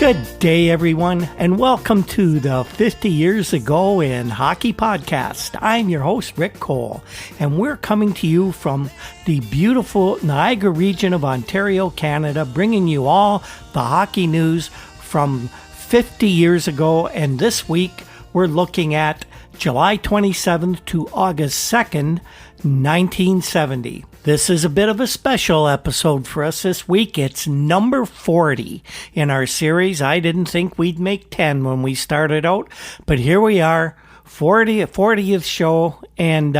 Good day, everyone, and welcome to the 50 Years Ago in Hockey podcast. I'm your host, Rick Cole, and we're coming to you from the beautiful Niagara region of Ontario, Canada, bringing you all the hockey news from 50 years ago. And this week, we're looking at July 27th to August 2nd, 1970. This is a bit of a special episode for us this week. It's number 40 in our series. I didn't think we'd make 10 when we started out, but here we are, 40th show, and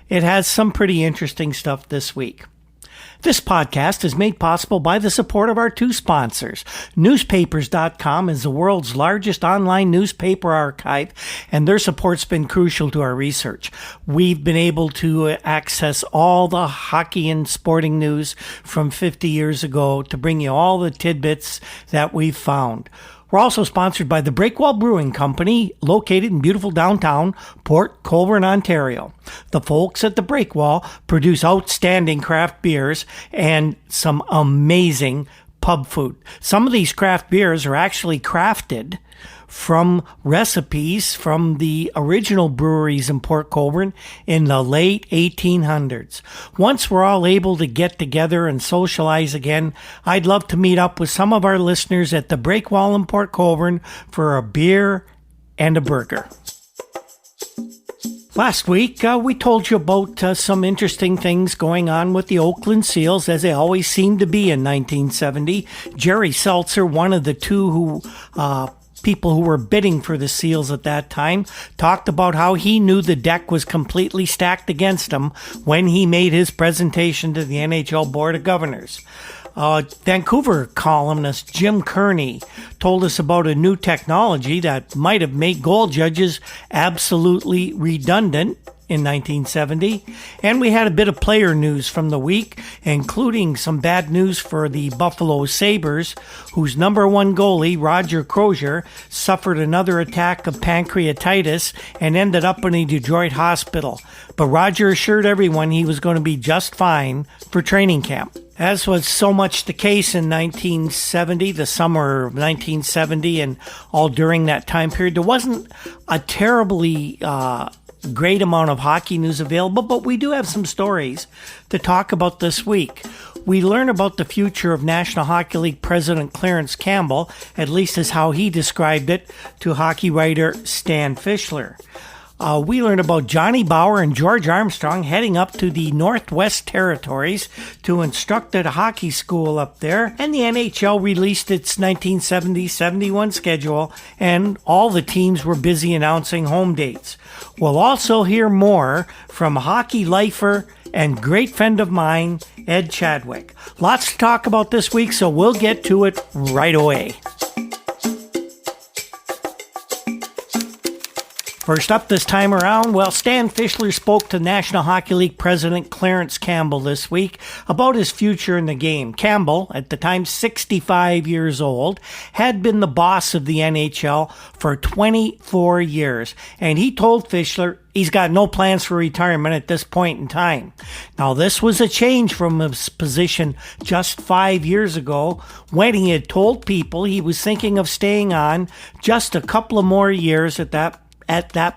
it has some pretty interesting stuff this week. This podcast is made possible by the support of our two sponsors. Newspapers.com is the world's largest online newspaper archive, and their support's been crucial to our research. We've been able to access all the hockey and sporting news from 50 years ago to bring you all the tidbits that we've found. We're also sponsored by the Breakwall Brewing Company, located in beautiful downtown Port Colborne, Ontario. The folks at the Breakwall produce outstanding craft beers and some amazing pub food. Some of these craft beers are actually crafted from recipes from the original breweries in Port Colborne in the late 1800s. Once we're all able to get together and socialize again, I'd love to meet up with some of our listeners at the Breakwall in Port Colborne for a beer and a burger. Last week, we told you about some interesting things going on with the Oakland Seals, as they always seem to be in 1970. Jerry Seltzer, one of the two people who were bidding for the Seals at that time, talked about how he knew the deck was completely stacked against him when he made his presentation to the NHL Board of Governors. Vancouver columnist Jim Kearney told us about a new technology that might have made goal judges absolutely redundant in 1970. And we had a bit of player news from the week, including some bad news for the Buffalo Sabres, whose number one goalie, Roger Crozier, suffered another attack of pancreatitis and ended up in a Detroit hospital. But Roger assured everyone he was going to be just fine for training camp. As was so much the case in 1970, the summer of 1970, and all during that time period, there wasn't a terribly great amount of hockey news available, but we do have some stories to talk about this week. We learn about the future of National Hockey League President Clarence Campbell, at least as how he described it to hockey writer Stan Fischler. We learn about Johnny Bauer and George Armstrong heading up to the Northwest Territories to instruct at a hockey school up there. And the NHL released its 1970-71 schedule, and all the teams were busy announcing home dates. We'll also hear more from hockey lifer and great friend of mine, Ed Chadwick. Lots to talk about this week, so we'll get to it right away. First up this time around, Stan Fischler spoke to National Hockey League President Clarence Campbell this week about his future in the game. Campbell, at the time 65 years old, had been the boss of the NHL for 24 years, and he told Fischler he's got no plans for retirement at this point in time. Now, this was a change from his position just 5 years ago, when he had told people he was thinking of staying on just a couple of more years at that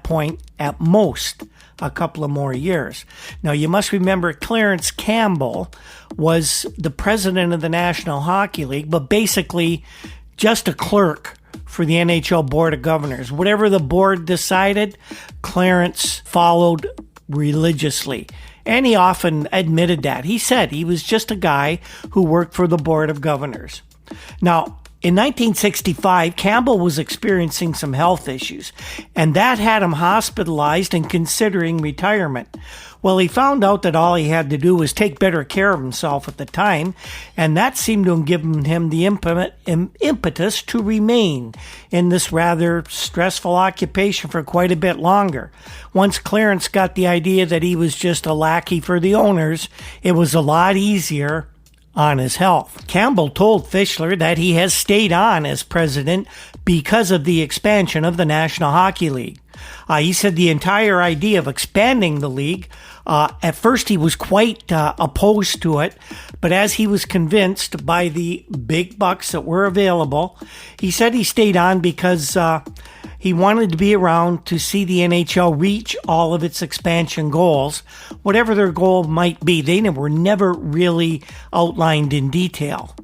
point, at most, a couple of more years. Now, you must remember Clarence Campbell was the president of the National Hockey League, but basically just a clerk for the NHL Board of Governors. Whatever the board decided, Clarence followed religiously. And he often admitted that. He said he was just a guy who worked for the Board of Governors. Now, in 1965, Campbell was experiencing some health issues, and that had him hospitalized and considering retirement. Well, he found out that all he had to do was take better care of himself at the time, and that seemed to have given him the impetus to remain in this rather stressful occupation for quite a bit longer. Once Clarence got the idea that he was just a lackey for the owners, it was a lot easier on his health. Campbell told Fischler that he has stayed on as president because of the expansion of the National Hockey League. He said the entire idea of expanding the league, at first he was quite opposed to it, but as he was convinced by the big bucks that were available, he said he stayed on because he wanted to be around to see the NHL reach all of its expansion goals, whatever their goal might be. They were never really outlined in detail.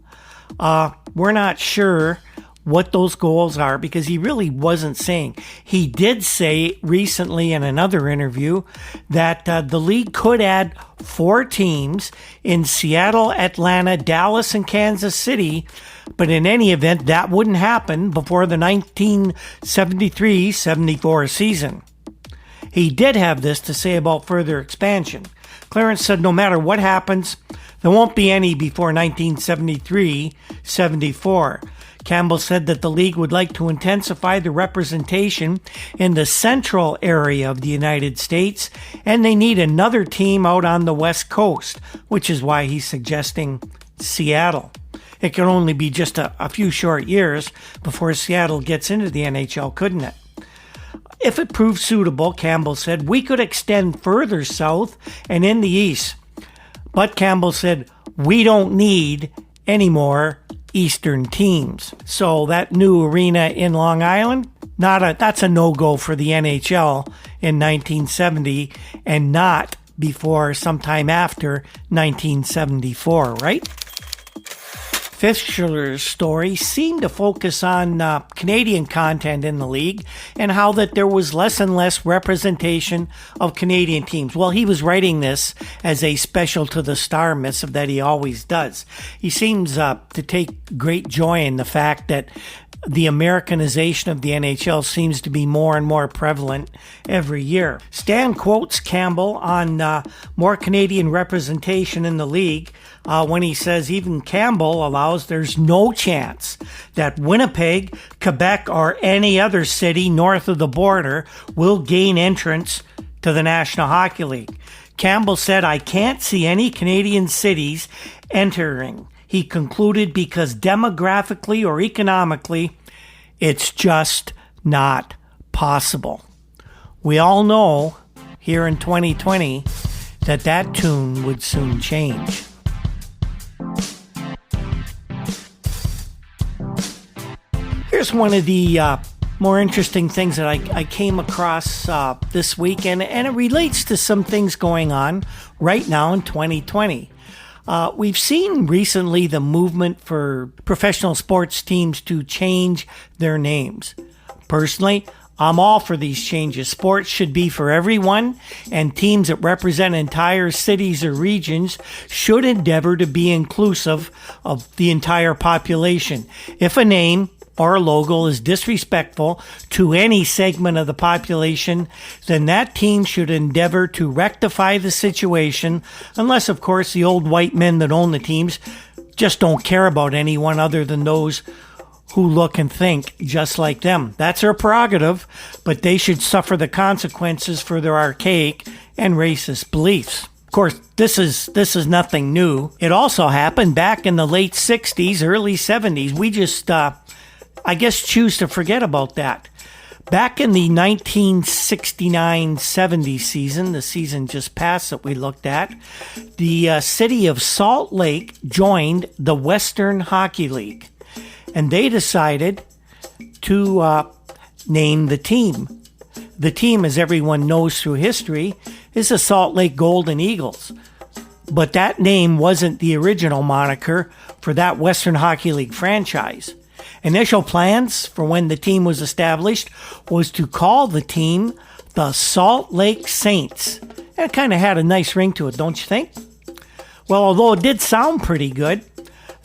We're not sure what those goals are because he really wasn't saying. He did say recently in another interview that the league could add 4 teams in Seattle, Atlanta, Dallas, and Kansas City, but in any event, that wouldn't happen before the 1973-74 season. He did have this to say about further expansion. Clarence said no matter what happens, there won't be any before 1973-74. Campbell said that the league would like to intensify the representation in the central area of the United States, and they need another team out on the West Coast, which is why he's suggesting Seattle. It can only be just a few short years before Seattle gets into the NHL, couldn't it? If it proves suitable, Campbell said, we could extend further south and in the east. But Campbell said, we don't need any more Eastern teams. So that new arena in Long Island, that's a no-go for the NHL in 1970 and not before sometime after 1974, right? Fischler's story seemed to focus on Canadian content in the league and how that there was less and less representation of Canadian teams. Well, he was writing this as a special to the Star missive that he always does. He seems to take great joy in the fact that the Americanization of the NHL seems to be more and more prevalent every year. Stan quotes Campbell on more Canadian representation in the league when he says even Campbell allows there's no chance that Winnipeg, Quebec, or any other city north of the border will gain entrance to the National Hockey League. Campbell said, I can't see any Canadian cities entering. He concluded because demographically or economically, it's just not possible. We all know here in 2020 that tune would soon change. Here's one of the more interesting things that I came across this week, and it relates to some things going on right now in 2020. We've seen recently the movement for professional sports teams to change their names. Personally, I'm all for these changes. Sports should be for everyone, and teams that represent entire cities or regions should endeavor to be inclusive of the entire population. If a name or a logo is disrespectful to any segment of the population, then that team should endeavor to rectify the situation, unless, of course, the old white men that own the teams just don't care about anyone other than those who look and think just like them. That's their prerogative, but they should suffer the consequences for their archaic and racist beliefs. Of course, this is nothing new. It also happened back in the late 60s, early 70s. We just I guess choose to forget about that. Back in the 1969-70 season, the season just passed that we looked at, the city of Salt Lake joined the Western Hockey League, and they decided to name the team. The team, as everyone knows through history, is the Salt Lake Golden Eagles. But that name wasn't the original moniker for that Western Hockey League franchise. Initial plans for when the team was established was to call the team the Salt Lake Saints. It kind of had a nice ring to it, don't you think? Well, although it did sound pretty good,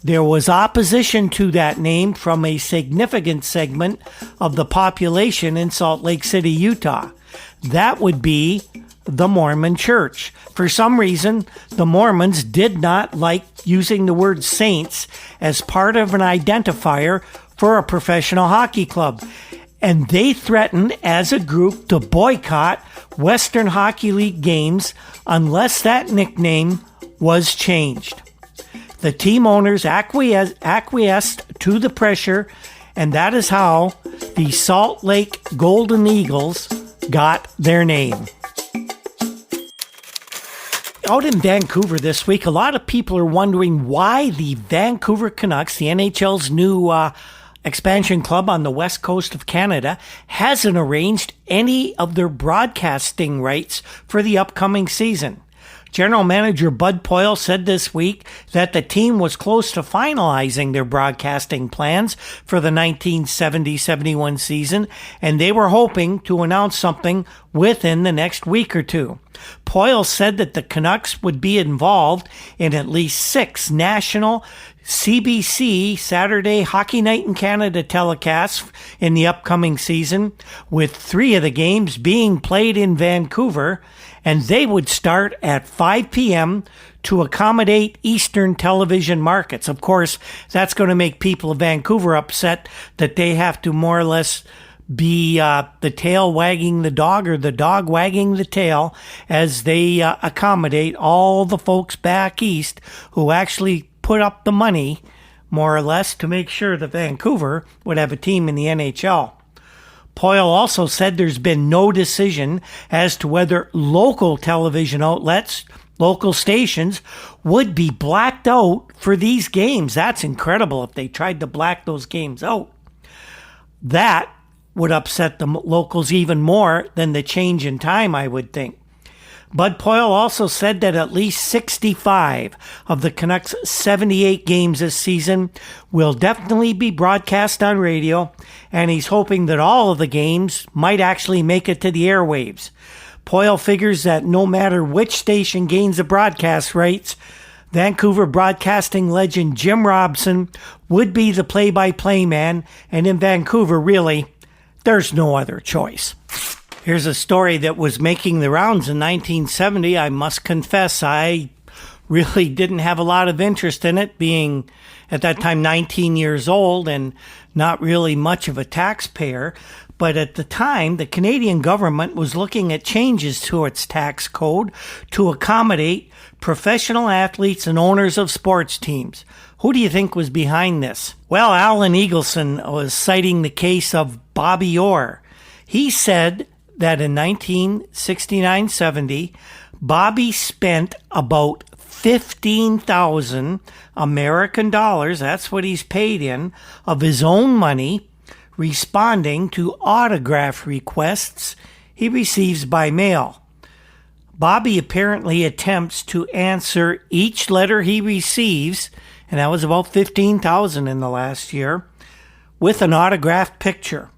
there was opposition to that name from a significant segment of the population in Salt Lake City, Utah. That would be the Mormon Church. For some reason, the Mormons did not like using the word Saints as part of an identifier for a professional hockey club, and they threatened as a group to boycott Western Hockey League games unless that nickname was changed. The team owners acquiesced to the pressure, and that is how the Salt Lake Golden Eagles got their name. Out in Vancouver this week, a lot of people are wondering why the Vancouver Canucks, the NHL's new expansion club on the west coast of Canada, hasn't arranged any of their broadcasting rights for the upcoming season. General Manager Bud Poile said this week that the team was close to finalizing their broadcasting plans for the 1970-71 season, and they were hoping to announce something within the next week or two. Poile said that the Canucks would be involved in at least 6 national CBC Saturday Hockey Night in Canada telecasts in the upcoming season, with 3 of the games being played in Vancouver, and they would start at 5 p.m. to accommodate Eastern television markets. Of course, that's going to make people of Vancouver upset that they have to more or less be the tail wagging the dog, or the dog wagging the tail, as they accommodate all the folks back east who actually put up the money, more or less, to make sure that Vancouver would have a team in the NHL. Poile also said there's been no decision as to whether local television outlets, local stations, would be blacked out for these games. That's incredible if they tried to black those games out. That would upset the locals even more than the change in time, I would think. Bud Poile also said that at least 65 of the Canucks' 78 games this season will definitely be broadcast on radio, and he's hoping that all of the games might actually make it to the airwaves. Poile figures that no matter which station gains the broadcast rights, Vancouver broadcasting legend Jim Robson would be the play-by-play man, and in Vancouver, really, there's no other choice. Here's a story that was making the rounds in 1970. I must confess, I really didn't have a lot of interest in it, being at that time 19 years old and not really much of a taxpayer. But at the time, the Canadian government was looking at changes to its tax code to accommodate professional athletes and owners of sports teams. Who do you think was behind this? Well, Alan Eagleson was citing the case of Bobby Orr. He said that in 1969-70, Bobby spent about 15,000 American dollars, that's what he's paid in, of his own money, responding to autograph requests he receives by mail. Bobby apparently attempts to answer each letter he receives, and that was about 15,000 in the last year, with an autographed picture.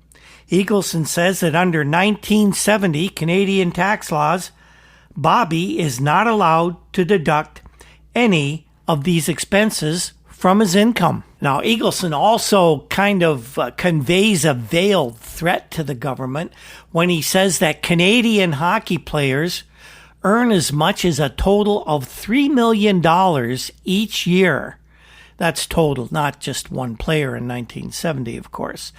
Eagleson says that under 1970 Canadian tax laws, Bobby is not allowed to deduct any of these expenses from his income. Now, Eagleson also kind of conveys a veiled threat to the government when he says that Canadian hockey players earn as much as a total of $3 million each year. That's total, not just one player in 1970, of course.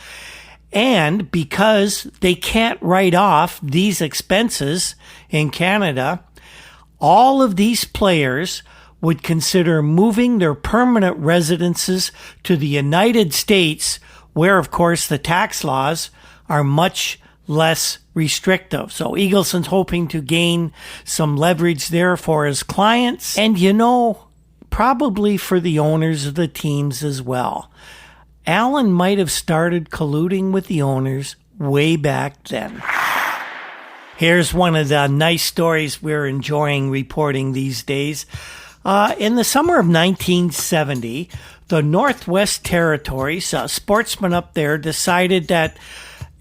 And because they can't write off these expenses in Canada, all of these players would consider moving their permanent residences to the United States, where, of course, the tax laws are much less restrictive. So Eagleson's hoping to gain some leverage there for his clients, and, probably for the owners of the teams as well. Allen might have started colluding with the owners way back then. Here's one of the nice stories we're enjoying reporting these days. In the summer of 1970, the Northwest Territories, sportsmen up there decided that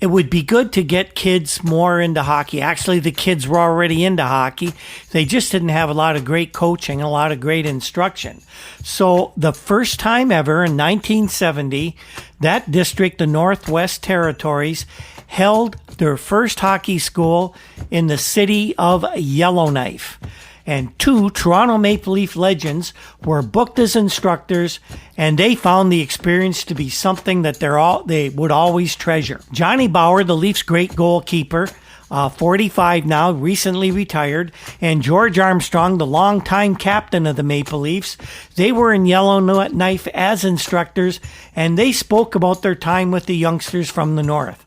it would be good to get kids more into hockey. Actually, the kids were already into hockey. They just didn't have a lot of great coaching and a lot of great instruction. So the first time ever in 1970, that district, the Northwest Territories, held their first hockey school in the city of Yellowknife. And 2 Toronto Maple Leaf legends were booked as instructors, and they found the experience to be something that they would always treasure. Johnny Bauer, the Leafs' great goalkeeper, 45 now, recently retired, and George Armstrong, the longtime captain of the Maple Leafs. They were in Yellowknife as instructors, and they spoke about their time with the youngsters from the north.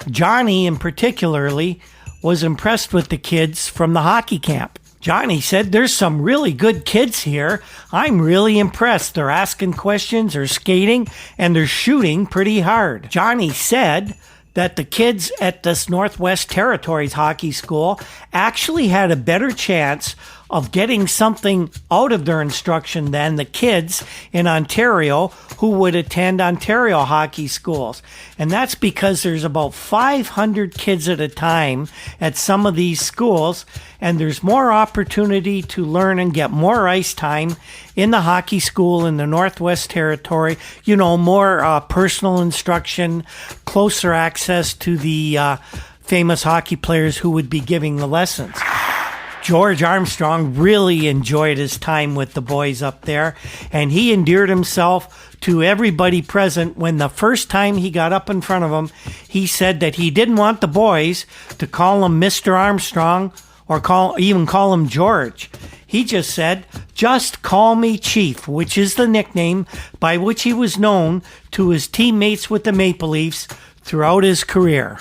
Johnny, in particularly, was impressed with the kids from the hockey camp. Johnny said, "There's some really good kids here. I'm really impressed. They're asking questions, they're skating, and they're shooting pretty hard." Johnny said that the kids at this Northwest Territories hockey school actually had a better chance of getting something out of their instruction than the kids in Ontario who would attend Ontario hockey schools. And that's because there's about 500 kids at a time at some of these schools, and there's more opportunity to learn and get more ice time in the hockey school in the Northwest Territory. You know, more personal instruction, closer access to the famous hockey players who would be giving the lessons. George Armstrong really enjoyed his time with the boys up there, and he endeared himself to everybody present. When the first time he got up in front of them, he said that he didn't want the boys to call him Mr. Armstrong or even call him George. He just said, "Just call me Chief," which is the nickname by which he was known to his teammates with the Maple Leafs throughout his career.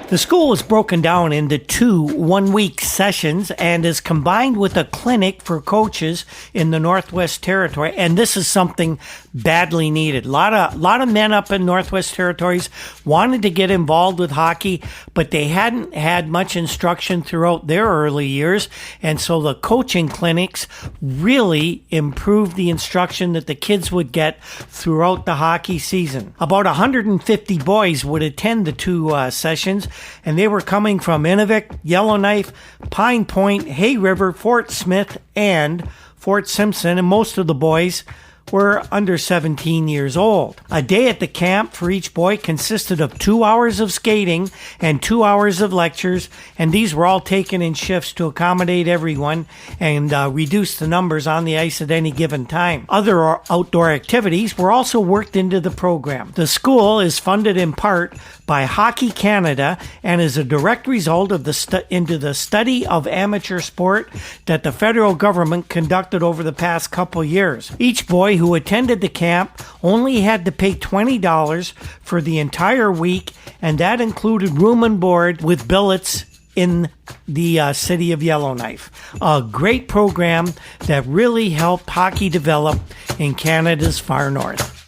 The school was broken down into 2 one-week sessions and is combined with a clinic for coaches in the Northwest Territory, and this is something badly needed. A lot of men up in Northwest Territories wanted to get involved with hockey, but they hadn't had much instruction throughout their early years, and so the coaching clinics really improved the instruction that the kids would get throughout the hockey season. About 150 boys would attend the 2 sessions, and they were coming from Inuvik, Yellowknife, Pine Point, Hay River, Fort Smith, and Fort Simpson, and most of the boys were under 17 years old. A day at the camp for each boy consisted of 2 hours of skating and 2 hours of lectures, and these were all taken in shifts to accommodate everyone and reduce the numbers on the ice at any given time. Other outdoor activities were also worked into the program. The school is funded in part by Hockey Canada and is a direct result of the study of amateur sport that the federal government conducted over the past couple years. Each boy who attended the camp only had to pay $20 for the entire week, and that included room and board with billets in the city of Yellowknife. A great program that really helped hockey develop in Canada's far north.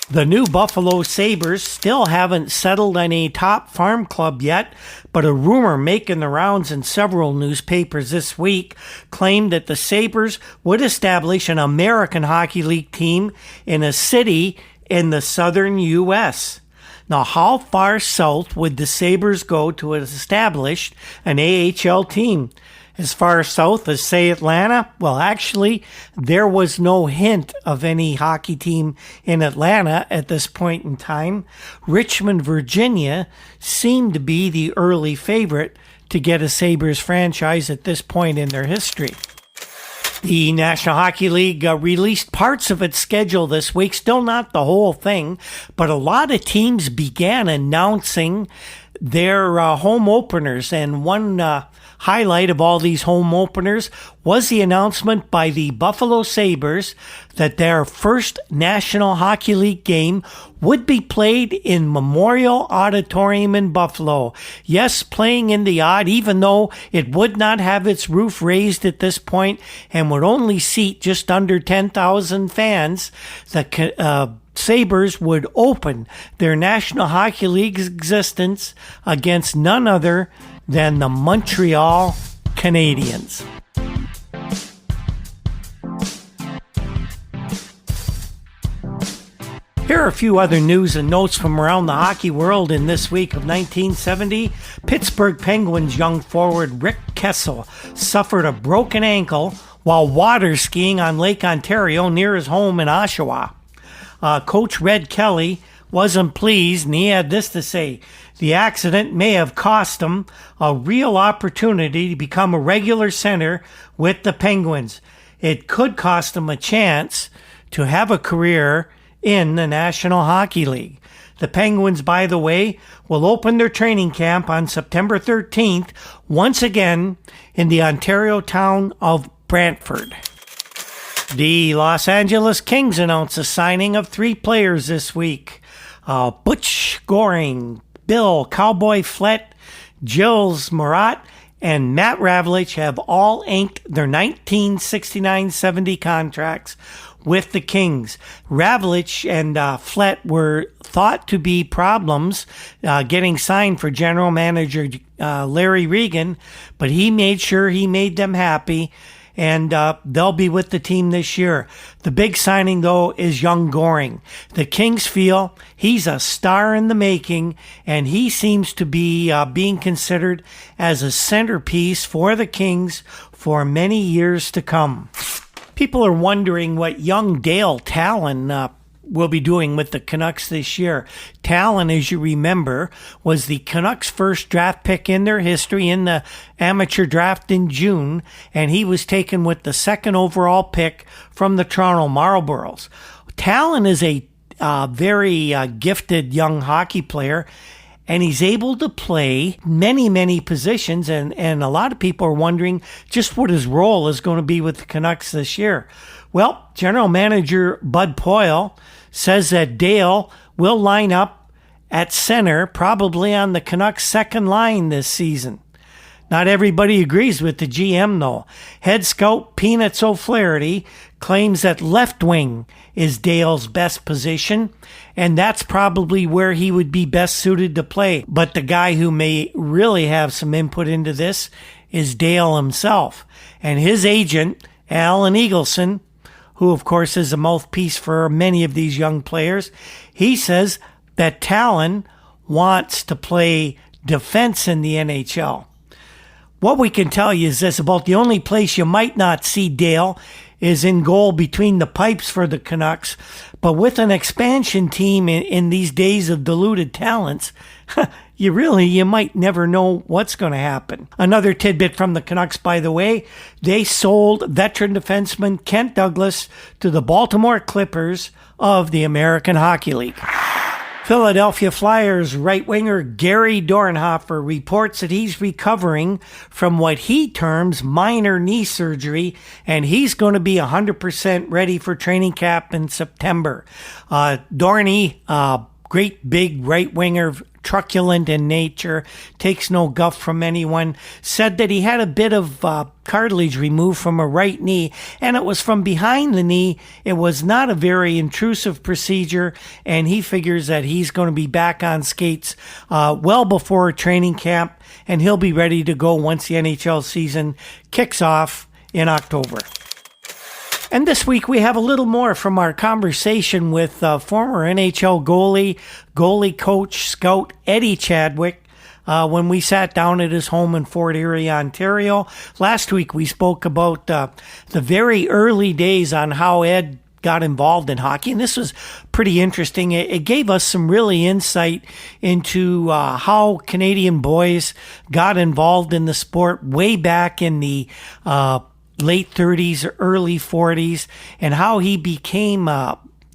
The new Buffalo Sabres still haven't settled on a top farm club yet, but a rumor making the rounds in several newspapers this week claimed that the Sabres would establish an American Hockey League team in a city in the southern U.S. Now, how far south would the Sabres go to establish an AHL team? As far south as, say, Atlanta? Well, actually, there was no hint of any hockey team in Atlanta at this point in time. Richmond, Virginia seemed to be the early favorite to get a Sabres franchise at this point in their history. The National Hockey League released parts of its schedule this week, still not the whole thing, but a lot of teams began announcing their home openers, and one highlight of all these home openers was the announcement by the Buffalo Sabres that their first National Hockey League game would be played in Memorial Auditorium in Buffalo. Yes, playing in the odd, even though it would not have its roof raised at this point and would only seat just under 10,000 fans, the Sabres would open their National Hockey League's existence against none other than the Montreal Canadiens. Here are a few other news and notes from around the hockey world in this week of 1970. Pittsburgh Penguins young forward Rick Kessel suffered a broken ankle while water skiing on Lake Ontario near his home in Oshawa. Coach Red Kelly wasn't pleased, and he had this to say: "The accident may have cost him a real opportunity to become a regular center with the Penguins. It could cost him a chance to have a career in the National Hockey League." The Penguins, by the way, will open their training camp on September 13th, once again in the Ontario town of Brantford. The Los Angeles Kings announced the signing of 3 players this week. Butch Goring, Bill Cowboy Flett, Gilles Morat, and Matt Ravlich have all inked their 1969-70 contracts with the Kings. Ravlich and Flett were thought to be problems getting signed for general manager Larry Regan, but he made sure he made them happy, and they'll be with the team this year. The big signing, though, is young Goring. The Kings feel he's a star in the making, and he seems to be being considered as a centerpiece for the Kings for many years to come. People are wondering what young Dale Talon will be doing with the Canucks this year. Talon, as you remember, was the Canucks' first draft pick in their history in the amateur draft in June, and he was taken with the 2nd overall pick from the Toronto Marlboros. Talon is a very gifted young hockey player, and he's able to play many positions, and a lot of people are wondering just what his role is going to be with the Canucks this year. Well, General Manager Bud Poile says that Dale will line up at center, probably on the Canucks' second line this season. Not everybody agrees with the GM, though. Head scout Peanuts O'Flaherty claims that left wing is Dale's best position, and that's probably where he would be best suited to play. But the guy who may really have some input into this is Dale himself. And his agent, Alan Eagleson, who of course is a mouthpiece for many of these young players, he says that Talon wants to play defense in the NHL. What we can tell you is this: about the only place you might not see Dale is in goal between the pipes for the Canucks. But with an expansion team in these days of diluted talents, you might never know what's going to happen. Another tidbit from the Canucks, by the way: they sold veteran defenseman Kent Douglas to the Baltimore Clippers of the American Hockey League. Philadelphia Flyers right winger Gary Dornhofer reports that he's recovering from what he terms minor knee surgery, and he's going to be 100% ready for training camp in September. Dorney, great big right winger, truculent in nature, takes no guff from anyone, said that he had a bit of cartilage removed from a right knee, and it was from behind the knee. It was not a very intrusive procedure, and he figures that he's going to be back on skates well before training camp, and he'll be ready to go once the NHL season kicks off in October. And this week we have a little more from our conversation with former NHL goalie coach, scout Eddie Chadwick, when we sat down at his home in Fort Erie, Ontario. Last week we spoke about the very early days on how Ed got involved in hockey, and this was pretty interesting. It gave us some really insight into how Canadian boys got involved in the sport way back in the late 30s or early 40s, and how he became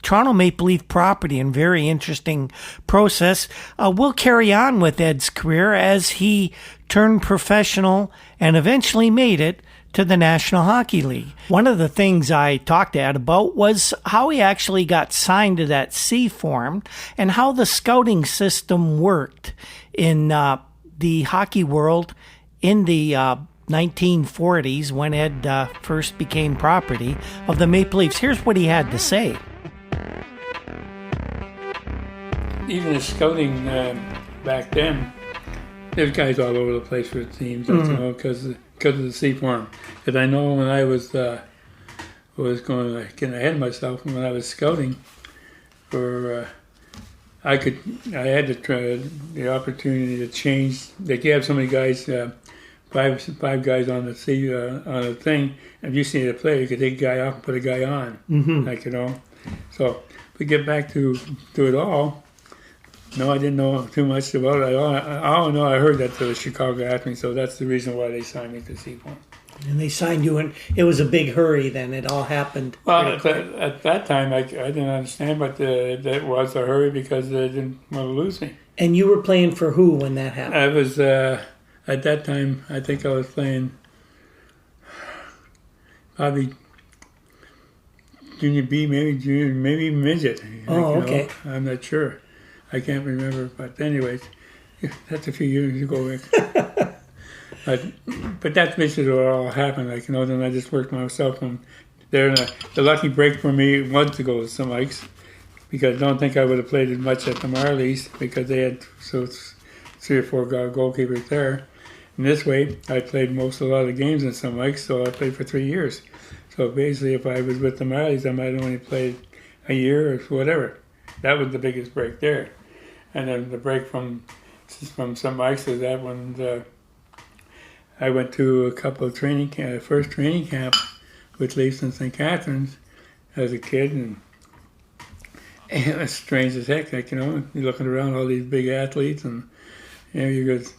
Toronto Maple Leaf property, and very interesting process. We'll carry on with Ed's career as he turned professional and eventually made it to the National Hockey League. One of the things I talked to Ed about was how he actually got signed to that C form and how the scouting system worked in the hockey world in the 1940s when Ed first became property of the Maple Leafs. Here's what he had to say. Even the scouting back then, there's guys all over the place for the teams, because of the C form. Because I know when I was going getting ahead of myself, when I was scouting for, I had to try the opportunity to change. They have so many guys. Five guys on the on the thing. If you see a player, you could take a guy off and put a guy on, So, we get back to it all. No, I didn't know too much about it. I heard that the Chicago asked me, so that's the reason why they signed me to C1. And they signed you, and it was a big hurry then. It all happened. Well, at that time, I didn't understand, but that was a hurry because they didn't want to lose me. And you were playing for who when that happened? I was, at that time, I think I was playing probably junior B, maybe midget. Okay. I'm not sure. I can't remember, but anyways, that's a few years ago. But that's basically what all happened. Then I just worked myself from there. And the lucky break for me was to go to St. Mike's, because I don't think I would have played as much at the Marlies, because they had 3 or 4 goalkeepers there. And this way, I played a lot of the games in St. Mike's, so I played for 3 years. So basically, if I was with the Marlies, I might have only played a year or whatever. That was the biggest break there. And then the break from St. Mike's is that when I went to a couple of first training camp with Leafs and St. Catharines as a kid, and it was strange as heck. You're looking around all these big athletes, and you got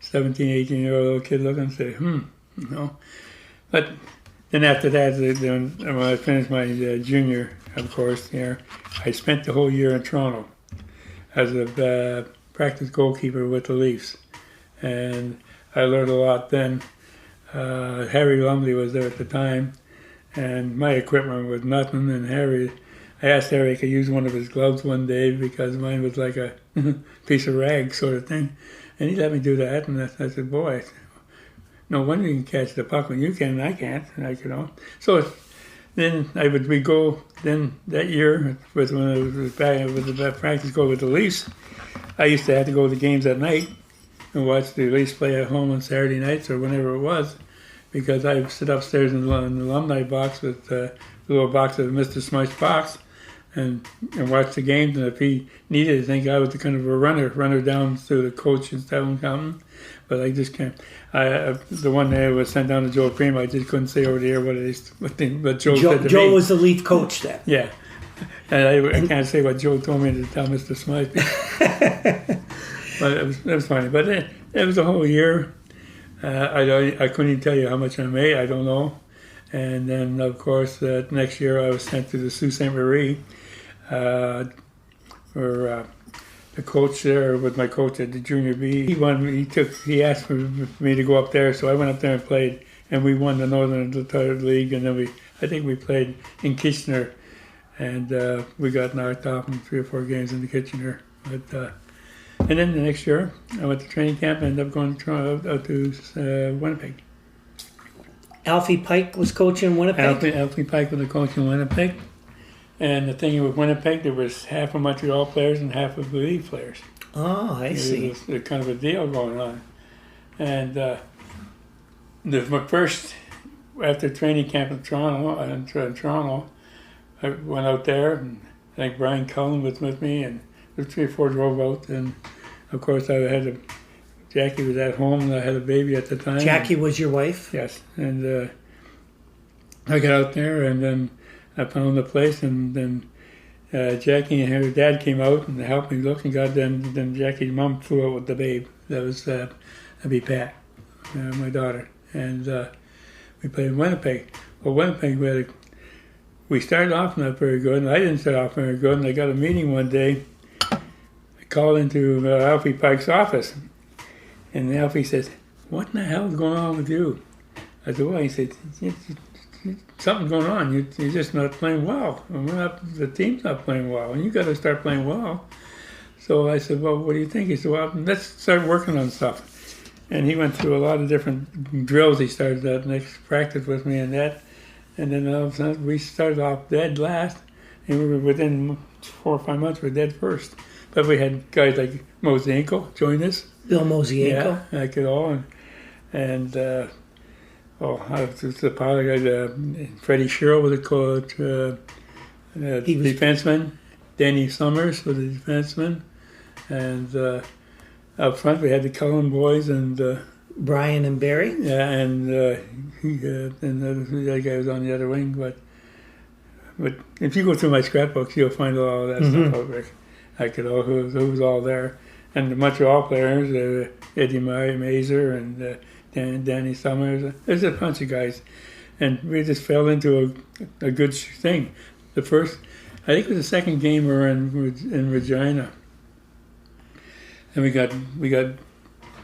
17, 18-year-old little kid looking and say, But then after that, when I finished my junior, of course, I spent the whole year in Toronto as a practice goalkeeper with the Leafs, and I learned a lot then. Harry Lumley was there at the time, and my equipment was nothing. And I asked Harry if I could use one of his gloves one day, because mine was like a piece of rag sort of thing. And he let me do that, and I said, boy, no wonder you can catch the puck when you can and I can't. So then we go, then that year, when I was back with the practice go with the Leafs, I used to have to go to the games at night and watch the Leafs play at home on Saturday nights or whenever it was, because I sit upstairs in the alumni box with the little box of Mr. Smush box and watch the games. And if he needed anything, I was the kind of a runner down to the coach and town accountant. But I just can't. The one day I was sent down to Joe Prima, I just couldn't say over the air what Joe said to me. Joe was the Leaf coach then. Yeah. And I can't say what Joe told me to tell Mr. Smythe. But it was funny. But it was a whole year. I couldn't even tell you how much I made. I don't know. And then, of course, next year I was sent to the Sault Ste. Marie for the coach there, with my coach at the Junior B. He asked for me to go up there, so I went up there and played, and we won the Northern League. And then I think we played in Kitchener, and we got knocked off in 3 or 4 games in the Kitchener. And then the next year, I went to training camp and ended up going to Winnipeg. Alfie Pike was coaching Winnipeg? Alfie Pike was the coach in Winnipeg. And the thing with Winnipeg, there was half of Montreal players and half of the League players. Oh, I see. There was kind of a deal going on. And the first, after training camp in Toronto, I went out there, and I think Brian Cullen was with me, and there were 3 or 4 drove out. And, of course, Jackie was at home, and I had a baby at the time. Jackie was your wife? Yes. And I got out there, and then I found the place, and then Jackie and her dad came out and helped me look, and then Jackie's mom flew out with the babe. That was that'd be Pat, my daughter. And we played in Winnipeg. Well, Winnipeg, we started off not very good, and I didn't start off very good, and I got a meeting one day. I called into Alfie Pike's office, and Alfie says, "What in the hell is going on with you?" I said, "Well," he said, "something's going on. You're just not playing well. The team's not playing well, and you got to start playing well." So I said, "Well, what do you think?" He said, "Well, let's start working on stuff." And he went through a lot of different drills. He started that next practice with me and that. And then all of a sudden, we started off dead last, and we were within 4 or 5 months, we were dead first. But we had guys like Mosienko join us. Bill Mosienko. Yeah, like it all. And I was just a part of Freddie Sherrill was a coach, defenseman. Danny Summers was a defenseman. And up front we had the Cullen boys and Brian and Barry. Yeah, and the other guy was on the other wing. But if you go through my scrapbooks, you'll find all that stuff out there. Who was all there. And the Montreal players, Eddie Mazer and Danny Summers. There's a bunch of guys, and we just fell into a good thing. The first, I think it was the second game we were in Regina, and we got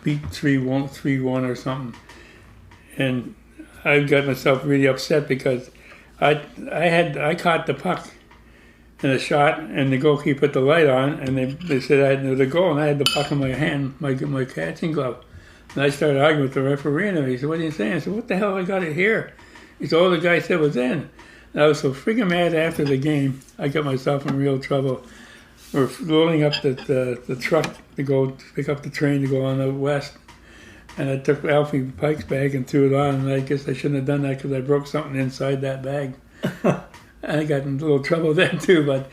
beat 3-1 or something, and I got myself really upset because I caught the puck in a shot, and the goalkeeper put the light on, and they said I had the goal, and I had the puck in my hand, my catching glove. And I started arguing with the referee, and he said, "What are you saying?" I said, "What the hell? I got it here." He said, "All the guy said was in." And I was so freaking mad after the game, I got myself in real trouble. We're loading up the truck to go pick up the train to go on out west. And I took Alfie Pike's bag and threw it on, and I guess I shouldn't have done that because I broke something inside that bag. And I got in a little trouble then too, but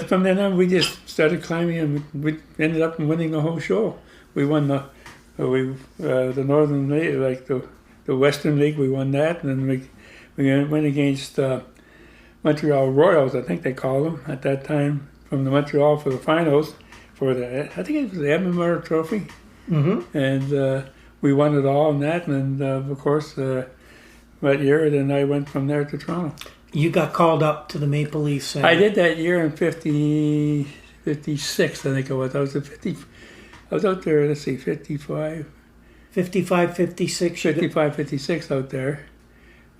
from then on we just started climbing, and we ended up winning the whole show. We won the Northern League, like the Western League. We won that, and then we went against Montreal Royals, I think they called them at that time, from the Montreal for the finals for I think it was the Edmund Trophy, and we won it all in that, and of course that year, then I went from there to Toronto. You got called up to the Maple Leafs. I did that year in 56, I think it was. I was out there, let's see, 55, 56. 56 out there.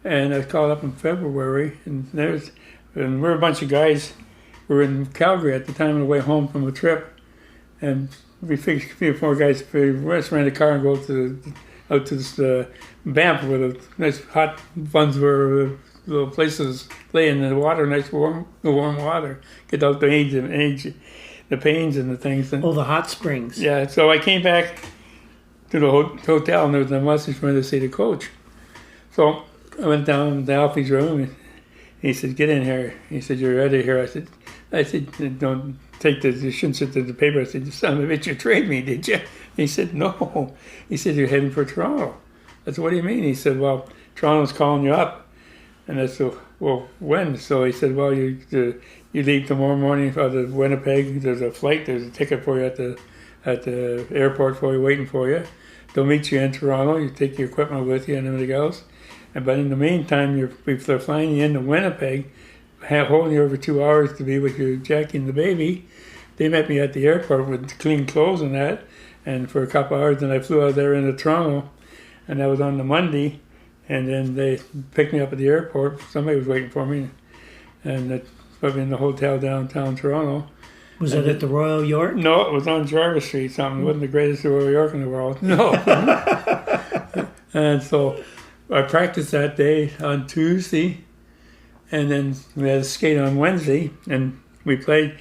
And I was called up in February, and we're a bunch of guys. We were in Calgary at the time on the way home from a trip, and we figured 3 or 4 guys ran the car and go out to this Banff where the nice hot funds were. Little places lay in the water, nice warm water. Get out the pains and the things. And, the hot springs. Yeah, so I came back to the hotel, and there was a message for me to see the coach. So I went down to Alfie's room, and he said, "Get in here." He said, "You're ready here." I said, "Don't take this. You shouldn't sit to the paper." I said, "You son of a bitch, you trade me, did you?" He said, "No." He said, "You're heading for Toronto." I said, "What do you mean?" He said, "Well, Toronto's calling you up." And I said, "Well, when?" So he said, "Well, you leave tomorrow morning out of Winnipeg. There's a flight. There's a ticket for you at the airport for you, waiting for you. They'll meet you in Toronto. You take your equipment with you and everything else. But in the meantime, they're flying you into Winnipeg, holding you over 2 hours to be with your Jackie and the baby." They met me at the airport with clean clothes and that, and for a couple hours. Then I flew out there into Toronto, and that was on the Monday. And then they picked me up at the airport. Somebody was waiting for me, and they put me in the hotel downtown Toronto. Was it at the Royal York? No, it was on Jarvis Street. Something. It wasn't the greatest Royal York in the world. No. And so I practiced that day on Tuesday, and then we had a skate on Wednesday, and we played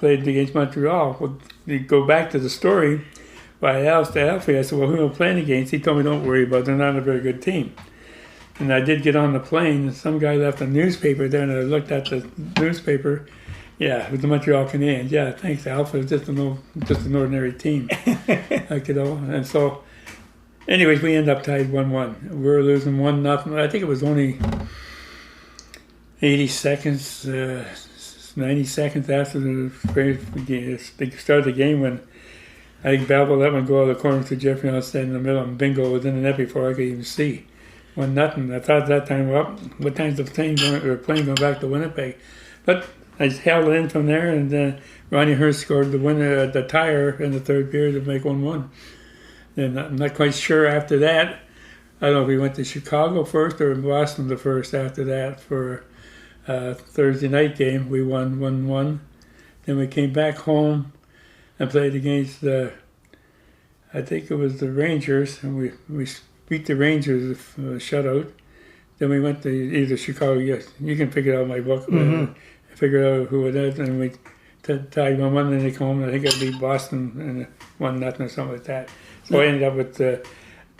against Montreal. Well, to go back to the story, I asked Alfie, I said, "Well, who am I playing against?" He told me, "Don't worry about it. They're not a very good team." And I did get on the plane, and some guy left a newspaper there, and I looked at the newspaper. Yeah, it was the Montreal Canadiens. Yeah, thanks, Alfie. It was just an ordinary team. And so, anyways, we ended up tied 1-1. We were losing 1-0. I think it was only 80 seconds, 90 seconds after the start of the game when I think Babel let one go out of the corner to Jeffrey on standing in the middle, and bingo was in the net before I could even see. 1-0. I thought at that time, well, what time's the plane going back to Winnipeg? But I just held it in from there, and Ronnie Hurst scored the winner at the tire in the third period to make 1-1. And I'm not quite sure after that. I don't know if we went to Chicago first or Boston the first after that for a Thursday night game. We won 1-1. Then we came back home and played against I think it was the Rangers, and we beat the Rangers shutout. Then we went to either Chicago. Yes, you can figure it out in my book. Figure out who it is, and we tied 1-1. Then they come home, and I think I beat Boston and 1-0 or something like that. So I ended up with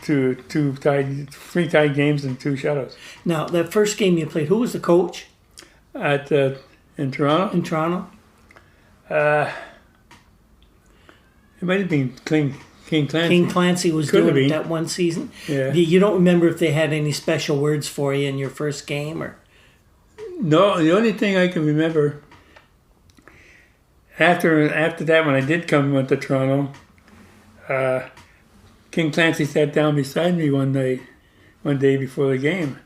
3 tied games and 2 shutouts. Now that first game you played, who was the coach? In Toronto. In Toronto. It might have been King Clancy. King Clancy was doing it that one season. Yeah. You don't remember if they had any special words for you in your first game, or? No, the only thing I can remember after that, when I did come to Toronto, King Clancy sat down beside me one day before the game.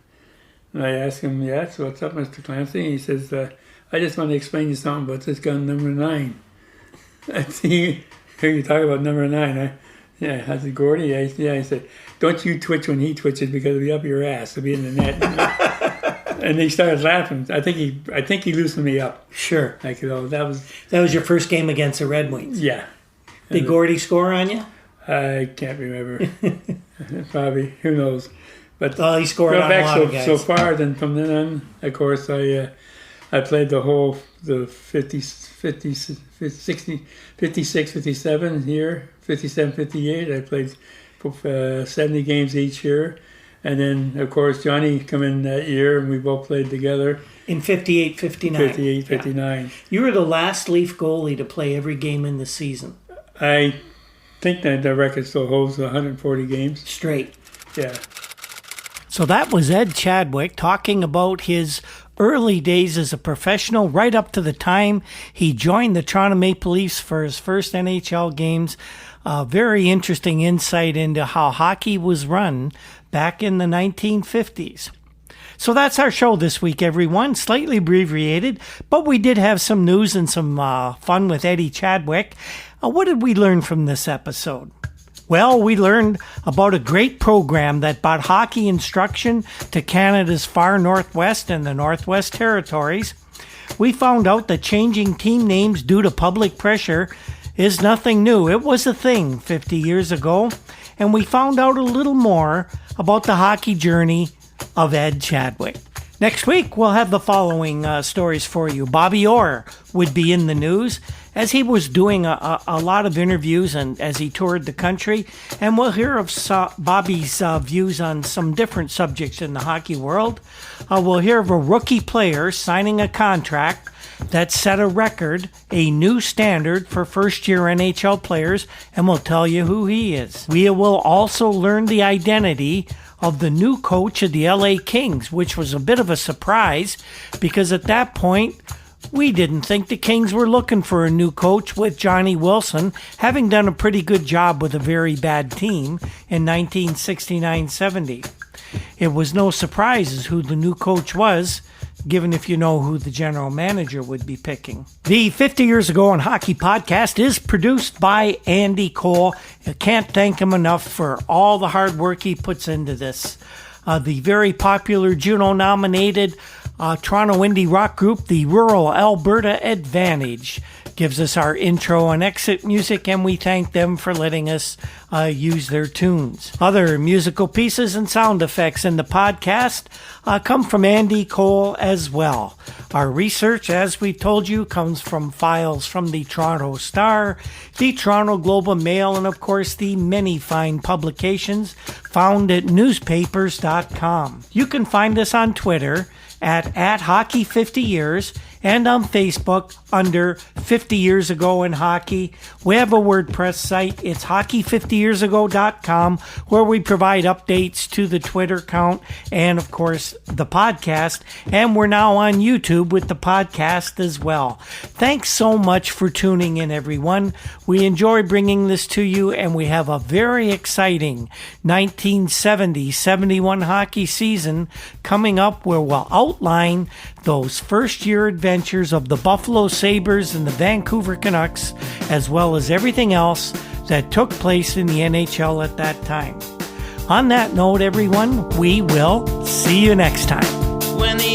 And I asked him, yes, what's up, Mr. Clancy? And he says, I just want to explain to you something about this gun number 9. I see, hear you talk about number 9, huh? Yeah, I said, Gordy? Yeah, he said, don't you twitch when he twitches because it'll be up your ass. It'll be in the net. And they started laughing. I think he loosened me up. Sure. Like, that was your first game against the Red Wings. Yeah. Did Gordy score on you? I can't remember. Probably, who knows? But he scored on a lot of guys. So far, then from then on, of course, I played the 56, 57 here, 57, 58. I played 70 games each year. And then, of course, Johnny come in that year, and we both played together. In 58, 59. 58, 59. Yeah. You were the last Leaf goalie to play every game in the season. I think that the record still holds 140 games. Straight. Yeah. So that was Ed Chadwick talking about his early days as a professional, right up to the time he joined the Toronto Maple Leafs for his first NHL games. Very interesting insight into how hockey was run back in the 1950s. So that's our show this week, everyone. Slightly abbreviated, but we did have some news and some fun with Eddie Chadwick. What did we learn from this episode? Well, we learned about a great program that brought hockey instruction to Canada's far northwest and the Northwest Territories. We found out that changing team names due to public pressure is nothing new. It was a thing 50 years ago. And we found out a little more about the hockey journey of Ed Chadwick. Next week, we'll have the following stories for you. Bobby Orr would be in the news as he was doing a lot of interviews and as he toured the country. And we'll hear of Bobby's views on some different subjects in the hockey world. We'll hear of a rookie player signing a contract that set a record, a new standard for first-year NHL players, and we'll tell you who he is. We will also learn the identity of the new coach of the LA Kings, which was a bit of a surprise because at that point, we didn't think the Kings were looking for a new coach with Johnny Wilson, having done a pretty good job with a very bad team in 1969-70. It was no surprise as who the new coach was, given if you know who the general manager would be picking. The 50 Years Ago in Hockey podcast is produced by Andy Cole. I can't thank him enough for all the hard work he puts into this. The very popular Juno-nominated Toronto indie rock group, the Rural Alberta Advantage, gives us our intro and exit music, and we thank them for letting us use their tunes. Other musical pieces and sound effects in the podcast come from Andy Cole as well. Our research, as we told you, comes from files from the Toronto Star, the Toronto Globe and Mail, and of course the many fine publications found at newspapers.com. You can find us on Twitter at Hockey50Years and on Facebook under 50 Years Ago in Hockey. We have a WordPress site. It's hockey50yearsago.com where we provide updates to the Twitter account and, of course, the podcast. And we're now on YouTube with the podcast as well. Thanks so much for tuning in, everyone. We enjoy bringing this to you, and we have a very exciting 1970-71 hockey season coming up where we'll outline those first-year adventures of the Buffalo Sabres and the Vancouver Canucks, as well as everything else that took place in the NHL at that time. On that note, everyone, we will see you next time. When the